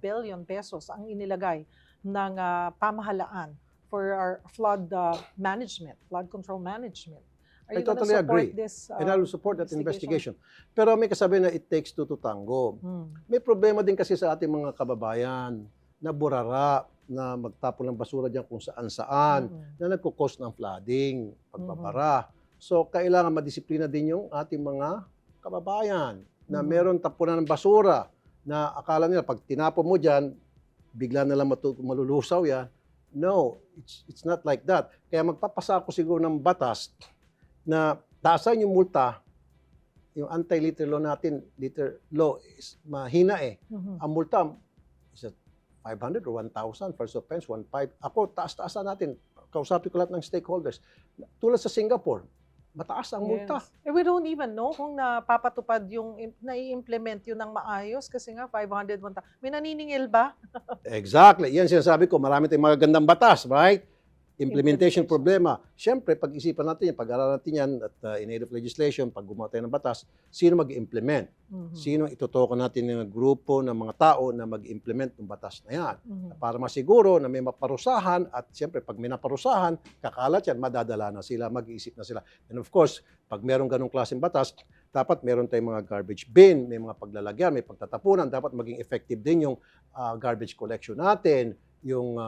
billion pesos ang inilagay ng pamahalaan for our flood management, flood control management. Are I you totally agree. This, and I will support that investigation. Pero may kasabi na it takes two to tango. May problema din kasi sa ating mga kababayan na burara, na magtapon ng basura dyan kung saan-saan, na nagkukos ng flooding, pagbabara. So, kailangan madisiplina din yung ating mga kababayan na meron tapunan ng basura na akala nila pag tinapon mo dyan, bigla na lang malulusaw yan. No, it's not like that. Kaya magpapasa ako siguro ng batas na taasan yung multa, yung anti-litter law natin, litter law is mahina eh. Ang multa is 500 or 1,000, first offense, 1,500. Ako, taas-taasan natin. Kausapin ko lahat ng stakeholders. Tulad sa Singapore, mataas ang multa. Yes. We don't even know kung napapatupad yung, nai-implement yun ng maayos kasi nga 500, 1,000. May naniningil ba? Exactly. Yan sinasabi ko, marami tayong magagandang batas, right? Implementation problema. Siyempre, pag-isipan natin yan, pag-aralan natin yan at in aid of legislation, pag gumawa tayo ng batas, sino mag-implement? Sino itutukan natin ng grupo ng mga tao na mag-implement ng batas na yan? Para masiguro na may maparusahan at siyempre, pag may naparusahan, kakalat yan, madadala na sila, mag-iisip na sila. And of course, pag meron ganong klaseng batas, dapat meron tayong mga garbage bin, may mga paglalagyan, may pagtatapunan, dapat maging effective din yung garbage collection natin, yung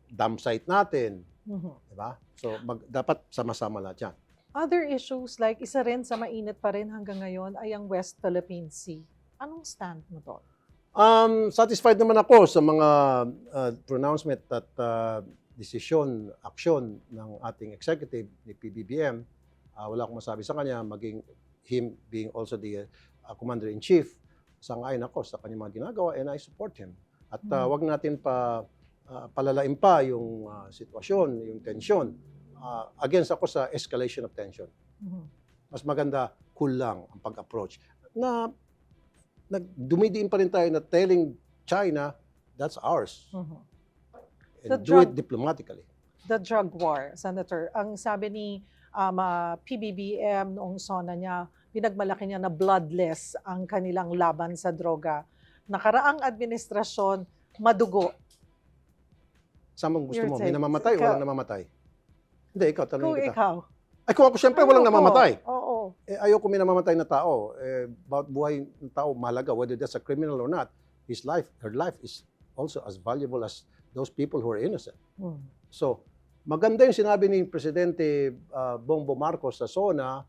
dump site natin. Diba? So, dapat sama-sama lahat yan. Other issues like isa rin sa mainit pa rin hanggang ngayon ay ang West Philippine Sea. Anong stand mo doon? Satisfied naman ako sa mga pronouncement at decision, action ng ating executive ni PBBM. Wala akong masabi sa kanya, maging him being also the commander-in-chief. Sang-ayon ako sa kanyang mga ginagawa and I support him. At wag natin pa palalain pa yung sitwasyon, yung tension. Against ako sa escalation of tension. Mhm. Mas maganda, cool lang ang pag-approach. Na dumidiin pa rin tayo na telling China, that's ours. Mhm. And The do it drug- diplomatically. The drug war, Senator. Ang sabi ni PBBM noong SONA niya, pinagmalaki niya na bloodless ang kanilang laban sa droga. Nakaraang administrasyon, madugo. Saan mong gusto Your mo? May take. namamatay o Ikaw. walang namamatay? Hindi, ikaw, Kung tanongin kita. ikaw. Ay, kung ako, syempre, walang Ayoko. namamatay. Oo. Ayoko may namamatay na tao. Bawat buhay ng tao, mahalaga. Whether that's a criminal or not, his life, her life is also as valuable as those people who are innocent. Hmm. So, maganda yung sinabi ni Presidente Bongbong Marcos sa SONA,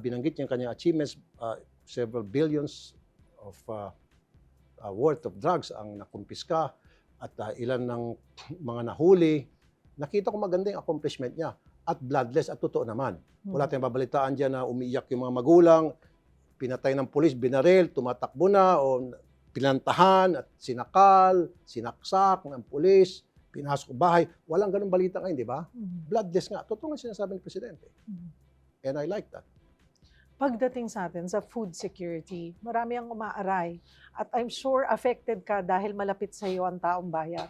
binanggit niya kanyang achievements, several billions of worth of drugs ang nakumpiska at ilan ng mga nahuli. Nakita ko maganda yung accomplishment niya at bloodless at totoo naman. Wala tayong babalitaan dyan na umiiyak yung mga magulang, pinatay ng pulis, binaril, tumatakbo na o pinantahan at sinakal, sinaksak ng pulis, pinasok bahay. Walang ganung balita ngayon, di ba? Mhm. Bloodless nga. Totoo nga sinasabi ng Presidente. Mhm. And I like that. Pagdating sa atin sa food security, marami ang umaaray. At I'm sure affected ka dahil malapit sa iyo ang taong bayan.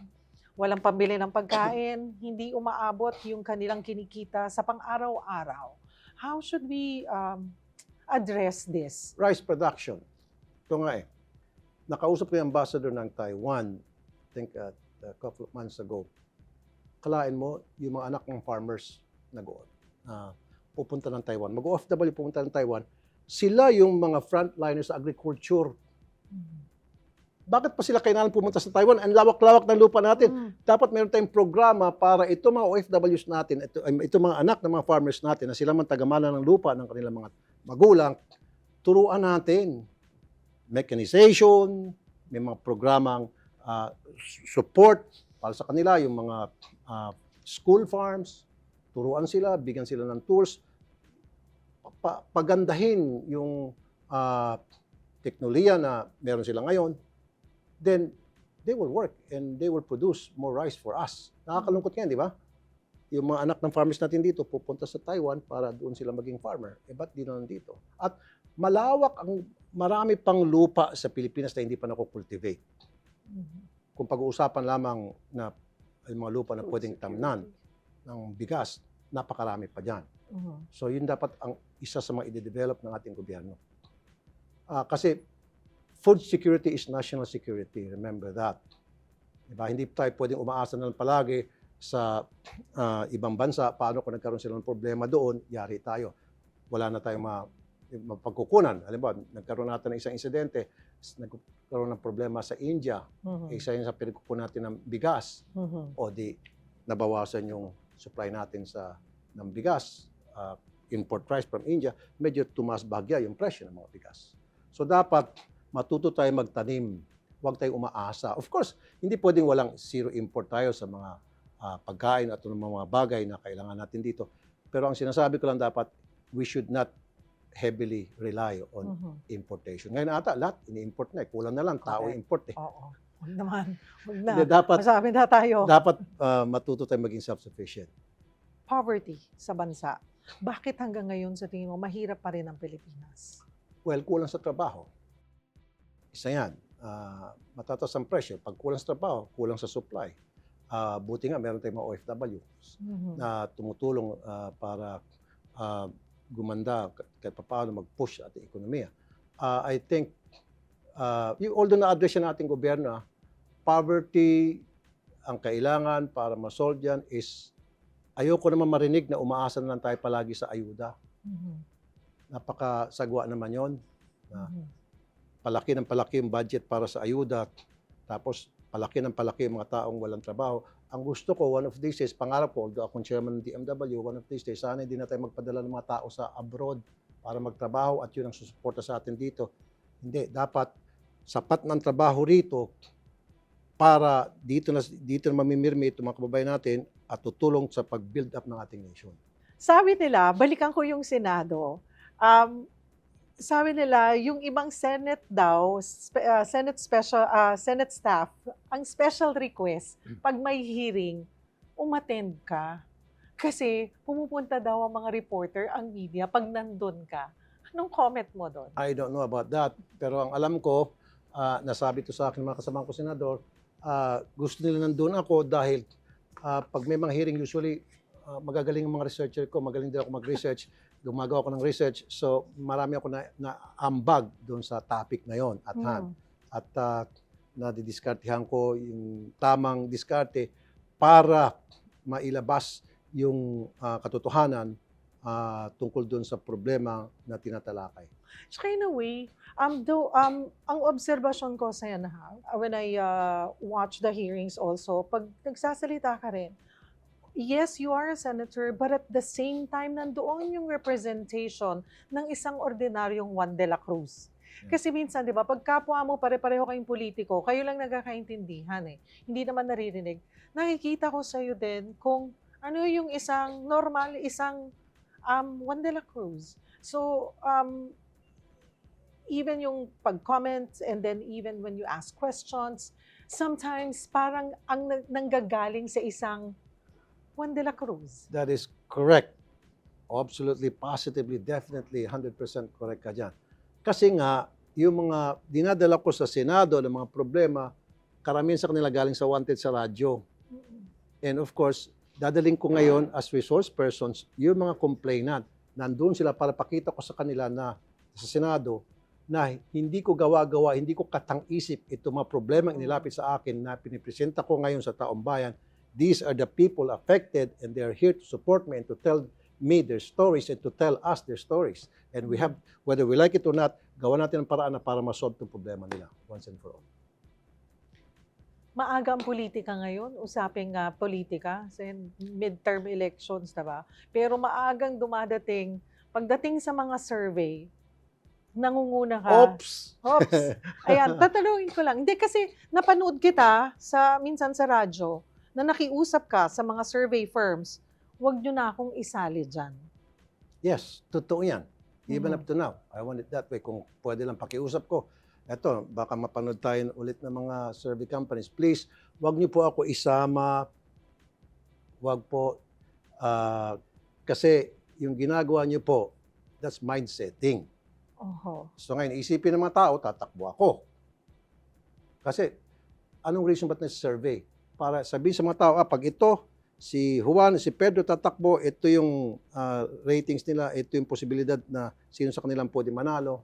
Walang pambili ng pagkain, hindi umaabot yung kanilang kinikita sa pang-araw-araw. How should we address this? Rice production. Ito nga eh. Nakausap ko yung ambassador ng Taiwan, I think a couple of months ago. Kalain mo, yung mga anak ng farmers pupunta ng Taiwan. Mag-OFW pupunta ng Taiwan. Sila yung mga frontliners sa agriculture. Bakit pa sila kailangan pumunta sa Taiwan? Ang lawak-lawak ng lupa natin. Dapat meron tayong programa para ito mga OFWs natin, ito mga anak ng mga farmers natin na sila man tagamana ng lupa ng kanilang mga magulang, turuan natin. Mechanization, may mga programang support para sa kanila, yung mga school farms, turuan sila, bigyan sila ng tools, pagandahin yung teknolohiya na meron sila ngayon, then they will work and they will produce more rice for us. Nakakalungkot yan, di ba? Yung mga anak ng farmers natin dito pupunta sa Taiwan para doon sila maging farmer. Ba't di na nandito? At marami pang lupa sa Pilipinas na hindi pa nakukultivate. Kung pag-uusapan lamang na yung mga lupa na pwedeng tamnan ng bigas, napakarami pa dyan. So yun dapat ang isa sa mga i-develop ng ating gobyerno. Kasi food security is national security. Remember that. Diba? Hindi tayo pwedeng umaasa na lang palagi sa ibang bansa. Paano kung nagkaroon sila ng problema doon, yari tayo. Wala na tayong mapagkukunan. Halimbawa, nagkaroon natin ng isang insidente, nagkaroon ng problema sa India, isa yun sa pinagkukunan natin ng bigas, o di nabawasan yung supply natin ng bigas, import price from India, medyo tumaas bahagya yung presyo ng mga bigas. So dapat matuto tayo magtanim, huwag tayong umaasa. Of course, hindi pwedeng walang zero import tayo sa mga pagkain at mga bagay na kailangan natin dito. Pero ang sinasabi ko lang dapat, we should not heavily rely on importation. Ngayon ata, lahat ini-import na. Kulang na lang, tao import eh. Oo. Huwag naman. Huwag na. Dapat, Masabi na tayo. dapat matuto tayo maging self-sufficient. Poverty sa bansa. Bakit hanggang ngayon sa tingin mo mahirap pa rin ang Pilipinas? Well, kulang sa trabaho. Isa yan. Matataas ang presyo. Pag kulang sa trabaho, kulang sa supply. Buti nga, meron tayong mga OFWs na tumutulong para gumanda kahit paano mag-push ating ekonomiya. I think, although na-address yan nating gobyerno, poverty, ang kailangan para ma-solve yan is, ayoko naman marinig na umaasa na lang tayo palagi sa ayuda. Napakasagwa naman yon. Palaki ng palaki yung budget para sa ayuda, tapos palaki ng palaki yung mga taong walang trabaho. Ang gusto ko, one of these days, pangarap ko, although akong chairman ng DMW, one of these days, sana hindi na tayo magpadala ng mga tao sa abroad para magtrabaho at yun ang susuporta sa atin dito. Hindi, dapat sapat ng trabaho rito para dito na mamimirmi itong mga kababayan natin at tutulong sa pag-build up ng ating nation. Sabi nila, balikan ko yung Senado, sabi nila, yung ibang Senate daw, Senate staff, ang special request, pag may hearing, umattend ka. Kasi pumupunta daw ang mga reporter, ang media, pag nandun ka. Anong comment mo doon? I don't know about that. Pero ang alam ko, nasabi to sa akin ng mga kasamahan ko senador, gusto nila nandun ako dahil pag may mga hearing, usually magagaling ang mga researcher ko, magaling din ako mag-research, gumagawa ako ng research, so marami ako na ambag doon sa topic na yon at hand. At nadidiskartehan ko yung tamang diskarte para mailabas yung katotohanan tungkol doon sa problema na tinatalakay. So in a way, ang obserbasyon ko sa yan, when I watch the hearings also, pag nagsasalita ka rin, yes, you are a senator, but at the same time, nandoon yung representation ng isang ordinaryong Juan de la Cruz. Kasi minsan, di ba, pag kapwa mo, pare-pareho kayong politiko, kayo lang nagkakaintindihan eh. Hindi naman naririnig. Nakikita ko sa'yo din kung ano yung isang normal, isang Juan de la Cruz. So, even yung pag-comments and then even when you ask questions, sometimes parang ang nanggagaling sa isang Juan de la Cruz. That is correct. Absolutely, positively, definitely, 100% correct ka dyan. Kasi nga, yung mga dinadala ko sa Senado ng mga problema, karamihan sa kanila galing sa wanted sa radyo. And of course, dadaling ko ngayon as resource persons, yung mga complainant, nandun sila para pakita ko sa kanila na sa Senado, na hindi ko gawa-gawa, hindi ko katang-isip itong mga problema inilapit sa akin na pinipresenta ko ngayon sa taong bayan. These are the people affected and they are here to support me and to tell me their stories and to tell us their stories. And we have, whether we like it or not, gawa natin ang paraan na para ma-solve itong problema nila once and for all. Maaga ang politika ngayon, usaping politika, midterm elections, diba? Pero maagang dumadating, pagdating sa mga survey, nangunguna ka. Oops! Ayan, tatanungin ko lang. Hindi kasi napanood kita minsan sa radyo, na nakiusap ka sa mga survey firms, huwag nyo na akong isali dyan. Yes, totoo yan. Even up to now, I want it that way. Kung pwede lang pakiusap ko, eto, baka mapanood tayo ulit ng mga survey companies. Please, huwag niyo po ako isama. Huwag po. Kasi yung ginagawa niyo po, that's mind setting. So ngayon, isipin ng mga tao, tatakbo ako. Kasi, anong reason ba't nasa-survey? Para sabihin sa mga tao, pag ito, si Juan, si Pedro tatakbo, ito yung ratings nila, ito yung posibilidad na sino sa kanilang pwede manalo.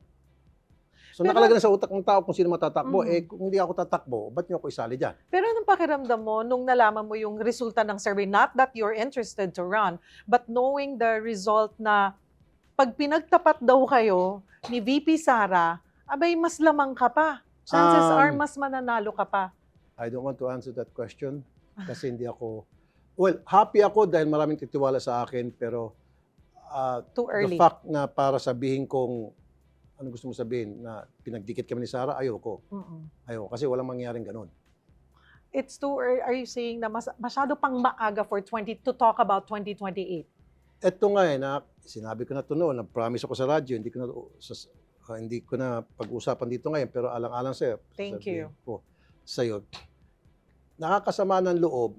So nakalagay na sa utak ng tao kung sino matatakbo, kung hindi ako tatakbo, ba't niyo ako isali dyan? Pero anong pakiramdam mo nung nalaman mo yung resulta ng survey? Not that you're interested to run, but knowing the result na pag pinagtapat daw kayo ni VP Sara, abay mas lamang ka pa. Chances are mas mananalo ka pa. I don't want to answer that question kasi hindi ako, well, happy ako dahil maraming titiwala sa akin, pero too early. The fact na para sabihin kong, ano gusto mo sabihin, na pinagdikit kami ni Sara, ayoko. Ayoko, kasi walang mangyaring ganun. It's too early. Are you saying na masyado pang maaga for to talk about 2028? Ito nga na sinabi ko na ito noon, na-promise ako sa radyo, hindi ko na pag-usapan dito ngayon, pero alang-alang sa'yo. Thank you. Sa'yo. Nakakasama ng loob,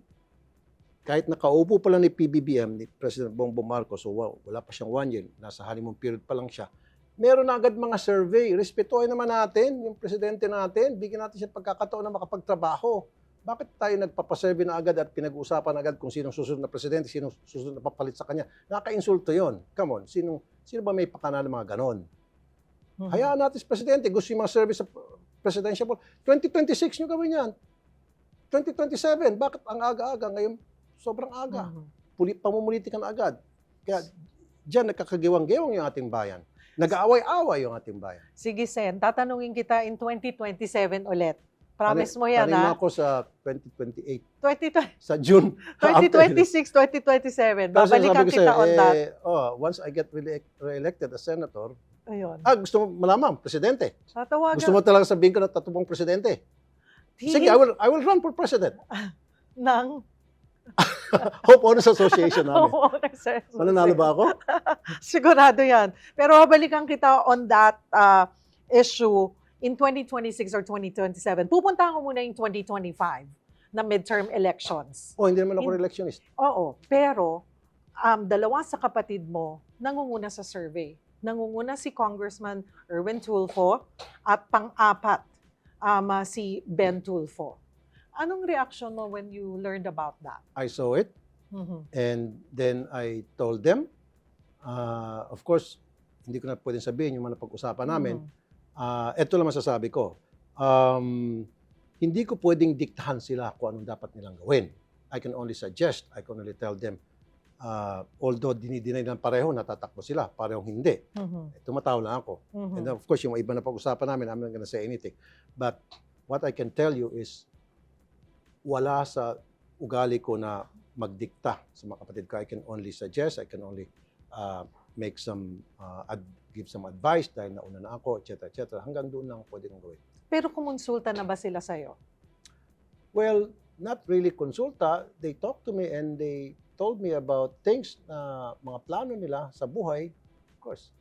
kahit nakaupo pa lang ni PBBM, ni President Bongbong Marcos, so wala pa siyang 1 year, nasa honeymoon period pa lang siya, meron na agad mga survey. Respetuhin naman natin yung presidente natin, bigyan natin siya pagkakataon na makapagtrabaho. Bakit tayo nagpapasurvey na agad at pinag-uusapan agad kung sinong susunod na presidente, sinong susunod na papalit sa kanya? Nakaka-insulto yon. Come on, sino ba may pakana ng mga ganon? Hayaan natin si presidente, gusto yung mga survey sa presidential poll. 2026 nyo gawin yan. 2027, bakit ang aga-aga? Ngayon, sobrang aga. Pamumulitika na agad. Kaya dyan nagkakagiwang-giwang yung ating bayan. Nag-aaway-away yung ating bayan. Sige, Sen. Tatanungin kita in 2027 ulit. Promise mo yan, ha? Ako sa 2028. 2020, sa June. 2026, 2027. Babalikan kita on that. Once I get re-elected as senator, ayun. Gusto mo malaman, presidente. Tatawagan. Gusto mo talaga sabihin ko na tatubong presidente. Sige, I will run for president. Homeowners Association namin. Homeowners Association. Mananalo ba ako? Sigurado yan. Pero balikan kita on that issue in 2026 or 2027. Pupuntahan ko muna yung 2025 na midterm elections. Oh, hindi naman ako electionist. Oo. Pero, dalawa sa kapatid mo nangunguna sa survey. Nangunguna si Congressman Erwin Tulfo at pang-apat si Ben Tulfo. Anong reaction mo when you learned about that? I saw it. And then I told them, of course, hindi ko na pwedeng sabihin yung mga napag-usapan namin. Ito lang masasabi ko. Hindi ko pwedeng diktahan sila kung anong dapat nilang gawin. I can only suggest, I can only tell them, although dinidinay ng pareho, natatakbo sila, parehong hindi. Tumataw lang ako. And of course, yung iba na pag-usapan namin, I'm not gonna say anything. But what I can tell you is, wala sa ugali ko na magdikta sa mga kapatid ko. I can only suggest, I can only make some, give some advice dahil nauna na ako, etc. etc. Hanggang doon lang pwede kong gawin. Pero kumonsulta na ba sila sa'yo? Well, not really konsulta. They talked to me and they told me about things na mga plano nila sa buhay, of course.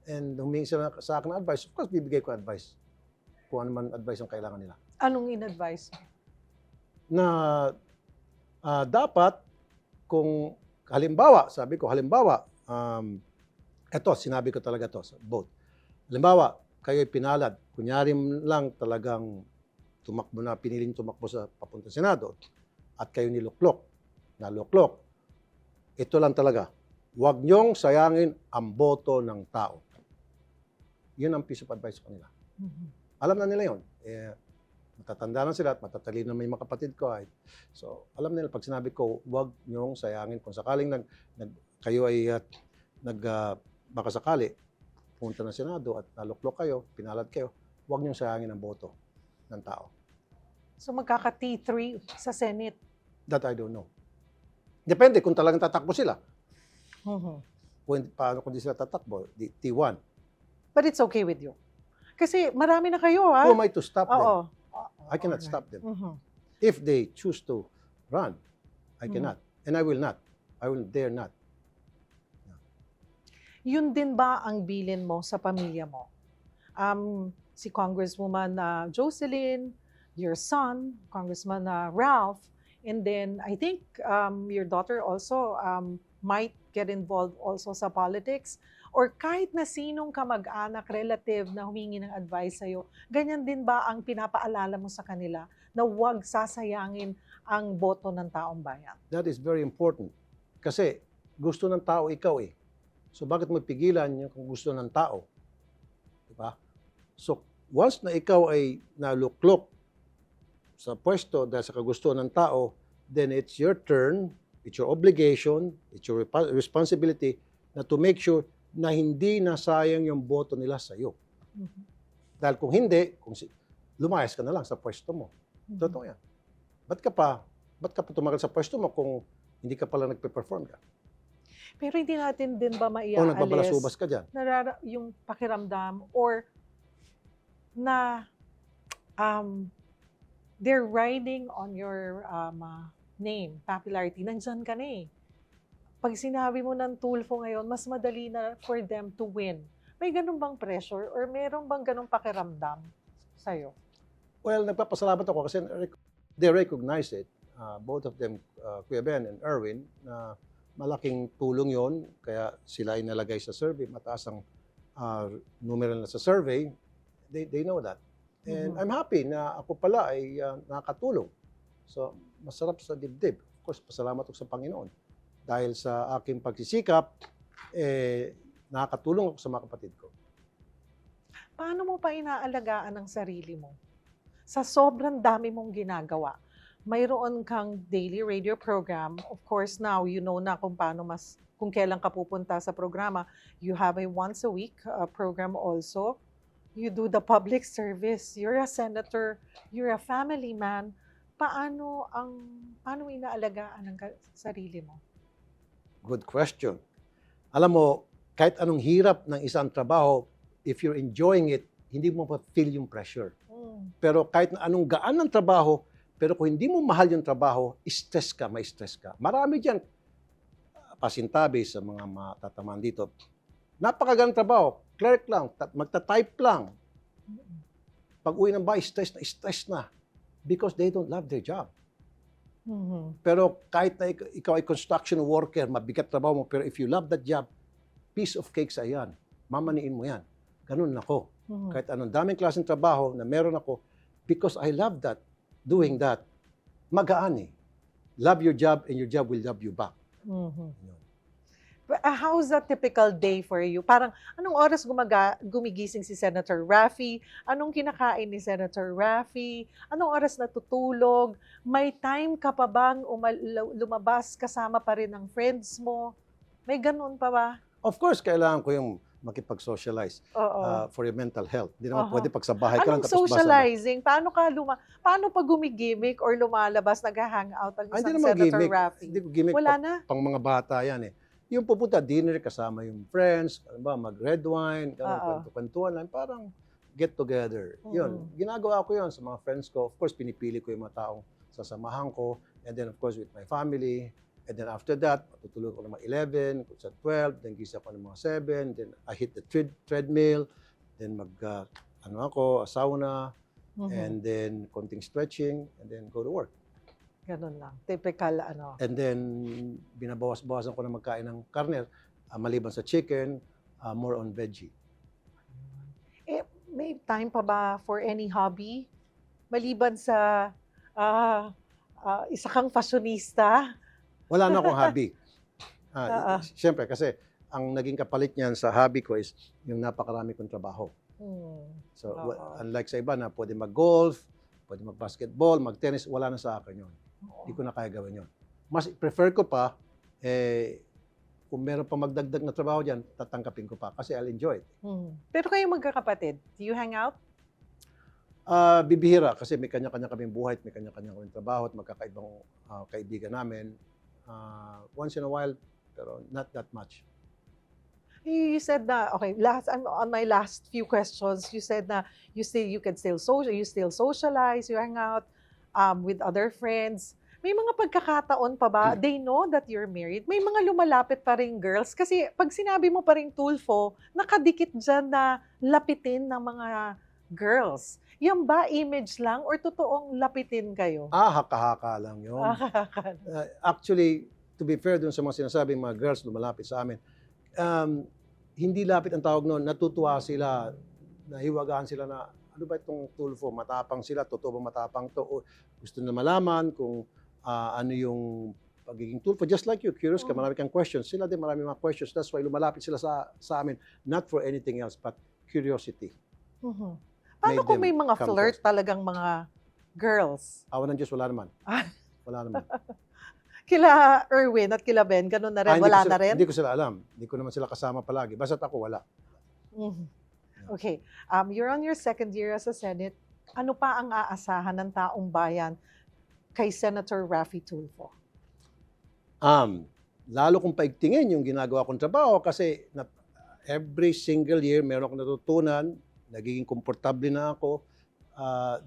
And humingi sila sa akin ng advice. Of course, bibigay ko advice. Kung ano man advice ang kailangan nila. Anong in-advise? Na dapat kung halimbawa, sabi ko, halimbawa, eto, sinabi ko talaga to sa both. Halimbawa, kayo'y pinalad, kunyari lang talagang tumakbo na, piniling tumakbo sa papunta Senado at kayo naluklok. Ito lang talaga, huwag niyong sayangin ang boto ng tao. Yun ang piece of advice ko nila. Alam na nila yun. Matatanda na sila at matatalino na may mga kapatid ko. So, alam nila, pag sinabi ko, huwag niyong sayangin. Kung sakaling kayo ay baka sakali, punta ng Senado at naluklok kayo, pinalad kayo, huwag niyong sayangin ang boto ng tao. So, magkaka-T3 sa Senate? That I don't know. Depende kung talagang tatakbo sila. Paano kung di sila tatakbo? T1. But it's okay with you? Kasi marami na kayo, ha? Who am I to stop them? Oo. I cannot stop them. If they choose to run, I cannot. And I will not. I will dare not. Yun din ba ang bilin mo sa pamilya mo? Si Congresswoman Jocelyn, your son, Congressman Ralph, and then I think your daughter also might get involved also sa politics, or kahit na sinong kamag-anak, relative na humingi ng advice sa'yo, ganyan din ba ang pinapaalala mo sa kanila na huwag sasayangin ang boto ng taong bayan? That is very important. Kasi gusto ng tao ikaw eh. So bakit mo pigilan yung kung gusto ng tao? Diba? So once na ikaw ay naluklok sa pwesto dahil sa kagustuhan ng tao, then it's your turn, it's your obligation, it's your responsibility na to make sure na hindi nasayang yung boto nila sa iyo. Dahil kung hindi, lumayas ka na lang sa pwesto mo. Totoo yan. Ba't ka pa tumagal sa pwesto mo kung hindi ka pala nagpe-perform ka? Pero hindi natin din ba O maiaalis nagbabalasubas ka dyan? yung pakiramdam or na they're riding on your name, popularity. Nandyan ka na eh. Pag sinabi mo ng Tulfo ngayon, mas madali na for them to win. May ganun bang pressure or meron bang ganung pakiramdam sa'yo? Well, nagpapasalamat ako kasi they recognize it. Both of them, Kuya Ben and Erwin, na malaking tulong yon. Kaya sila ay nalagay sa survey. Mataas ang numero na sa survey. They know that. And I'm happy na ako pala ay nakatulong. So, masarap sa dibdib. Of course, pasalamat ako sa Panginoon. Dahil sa aking pagsisikap, nakakatulong ako sa mga kapatid ko. Paano mo pa inaalagaan ang sarili mo? Sa sobrang dami mong ginagawa, mayroon kang daily radio program. Of course, now you know na kung kailan ka pupunta sa programa. You have a once a week program also. You do the public service. You're a senator. You're a family man. Paano inaalagaan ang sarili mo? Good question. Alam mo, kahit anong hirap ng isang trabaho, if you're enjoying it, hindi mo pa-feel yung pressure. Pero kahit na anong gaan ng trabaho, Pero kung hindi mo mahal yung trabaho, stress ka, may stress ka. Marami dyan, pasintabi sa mga matatamaan dito. Napakagandang trabaho, clerk lang, magta-type lang. Pag uwi ng bahay, stress na. Because they don't love their job. Pero kahit na ikaw ay construction worker, mabigat trabaho mo, pero if you love that job, piece of cake sa yan. Mamaniin mo yan. Ganun ako. Kahit anong daming klaseng trabaho na meron ako, because I love that, doing that, magaan eh. Love your job and your job will love you back. Yun. How's a typical day for you? Parang anong oras gumigising si Senator Raffy? Anong kinakain ni Senator Raffy? Anong oras natutulog? May time ka pa bang lumabas kasama pa rin ng friends mo? May ganun pa ba? Of course, kailangan ko yung makipag-socialize for your mental health. Hindi naman pwede pag sa bahay ka lang Anong tapos socializing? Paano pag gumigimik or lumalabas, nag-hangout ang isang Senator Raffy? Hindi ko gimmick. Wala na? Pang mga bata yan eh. Yung pupunta dinner kasama yung friends, mag-red wine, kwentuhan lang, parang get together. Yun, ginagawa ko yun sa mga friends ko. Of course, pinipili ko yung mga taong sasamahan ko. And then, of course, with my family. And then after that, tutulog ko ng mga 11, sa 12, then gisa ko ng mga 7, then I hit the treadmill, then sauna, and then konting stretching, and then go to work. Ganun lang. Typical And then, binabawas-bawasan ko na magkain ng karne, maliban sa chicken, more on veggie. May time pa ba for any hobby? Maliban sa isa kang fashionista? Wala na akong hobby. Siyempre, kasi ang naging kapalit niyan sa hobby ko is yung napakarami kong trabaho. So, unlike sa iba na pwede mag-golf, pwede mag-basketball, mag-tennis, wala na sa akin yun. Hindi ko na kaya gawin yun. Mas prefer ko pa, kung meron pa magdagdag na trabaho dyan, tatangkapin ko pa kasi I'll enjoy it. Pero kayo magkakapatid, do you hang out? Bibihira kasi may kanya-kanya kaming buhay, may kanya-kanya kaming trabaho at magkakaibang kaibigan namin. Once in a while, pero not that much. You said na, okay, on my last few questions, you said na you still socialize, you hang out with other friends. May mga pagkakataon pa ba, they know that you're married, may mga lumalapit pa rin girls? Kasi pag sinabi mo pa rin Tulfo, nakadikit dyan na lapitin ng mga girls. Yan ba image lang or totoong lapitin kayo? Haka-haka lang yun. Actually, to be fair dun sa mga sinasabing mga girls lumalapit sa amin, hindi lapit ang tawag noon, natutuwa sila, nahiwagaan sila na, ano ba itong Tulfo? Matapang sila, totoo ba matapang to? O gusto na malaman kung ano yung pagiging Tulfo. Just like you, curious ka, marami kang questions. Sila din marami mga questions. That's why lumalapit sila sa amin. Not for anything else, but curiosity. Paano kung may mga flirt talagang mga girls? Awan ng Diyos, wala naman. Wala naman. Kila Erwin at kila Ben, ganun na rin? Wala na rin? Hindi ko sila alam. Hindi ko naman sila kasama palagi. Basta't ako, wala. Okay. You're on your second year as a Senate. Ano pa ang aasahan ng taong bayan kay Senator Raffy Tulfo? Lalo kong paigtingin yung ginagawa kong trabaho kasi every single year meron akong natutunan, nagiging komportable na ako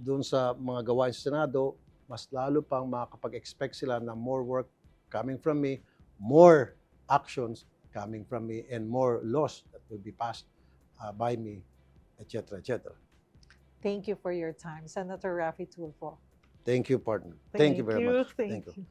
doon sa mga gawain sa Senado, mas lalo pang makakapag-expect sila na more work coming from me, more actions coming from me, and more laws that will be passed by me, etc., etc. Thank you for your time, Senator Raffy Tulfo. Thank you, partner. Thank you very much. Thank you.